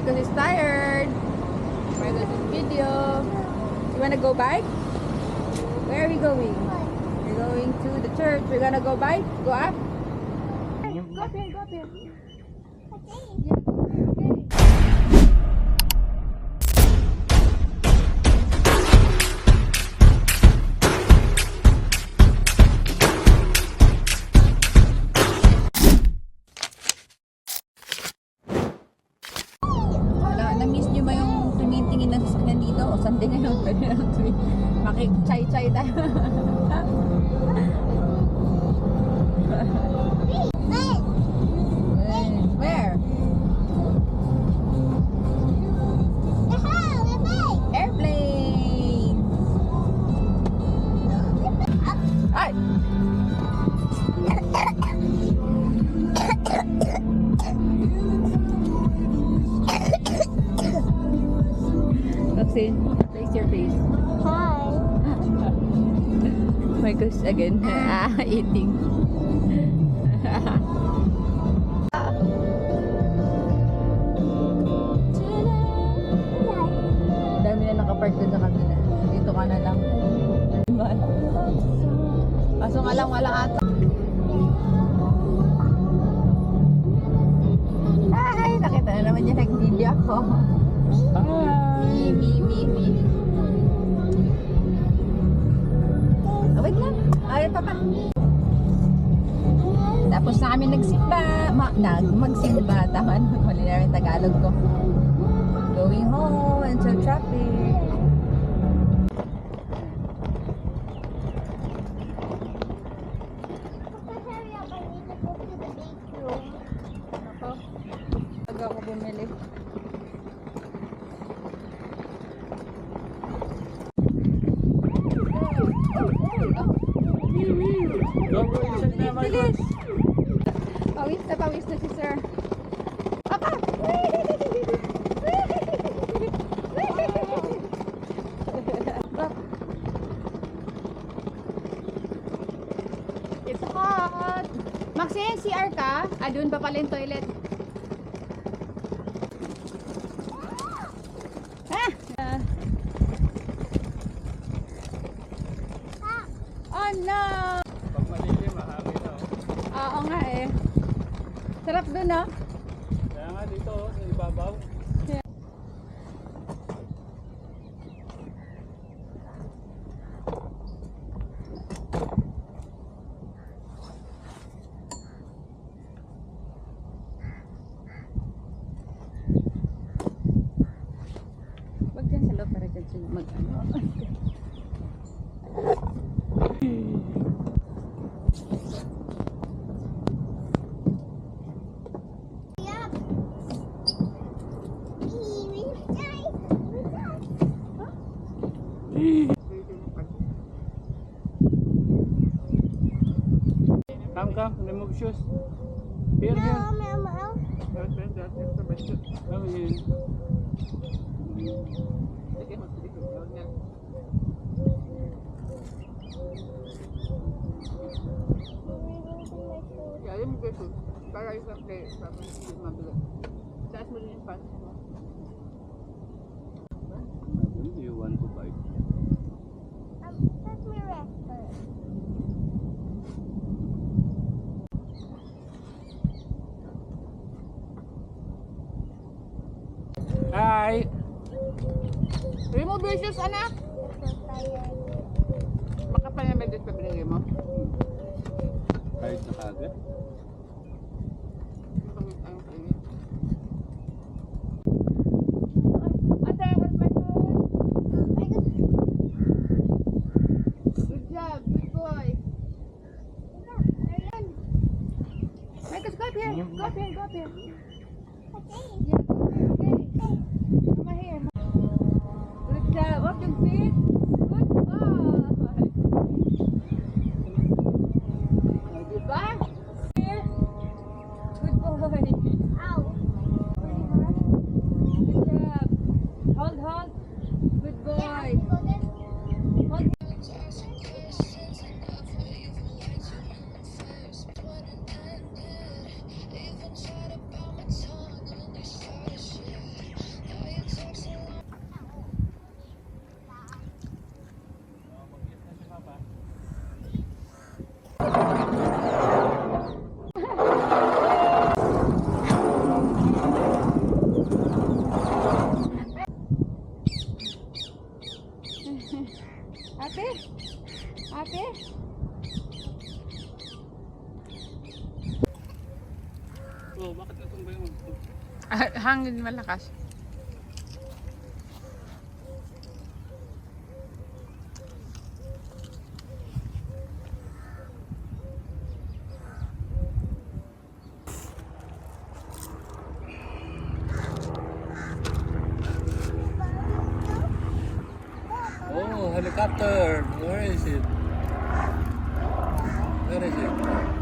Marcos is tired. Marcos is video. You wanna go bike? Where are we going? We're going to the church. We're gonna go bike? Go up? Go up here, go up here. Yeah, go up here, okay. Na-miss nyo ba yung tumingin ng sasakyan dito? O Sunday ngayon, pwede na makik-chay-chay tayo. Where? Airplane! Ay! Roxanne, face your face. Hi. My gosh, again. Eating. Dami na nakapark dun sa kanila. Dito ka na lang. Kaso nga lang wala ata. Ay, nakita na naman niya nag-video ako. Me. Oh, wait lang. Ay, papa. Tapos na kami nagsimba. Magsimba. Tama na. Mali na rin Tagalog ko. Going home into traffic. Hurry up, I need to go to the bathroom. Ako. Pag ako bumili. Bilis! Pawis na si sir. Papa! It's hot! Maxine, CR ka? Doon pa pala yung toilet. Oh no! Pag malilim, mahangin na. Oo nga eh. Sarap dun, no? Kaya nga dito, sa ibabaw. Wag dyan sa loob para dyan sila mag-ano. Come, remove shoes. Here. Meow. Do you want to bike? Let me rest first. Hi! Remove your shoes, anak! I'm so tired. Makapal na medit pa binigay mo. Kahit na kagad. Ate, help my food! I got Good job, good boy! Marcus, go up here! Go up here, go up here! Yeah, go up here, okay. Come here. Good job! Up yung feet! Good boy! Diba? Here! hangin malakas. Oh, helicopter. Where is it? Where is it?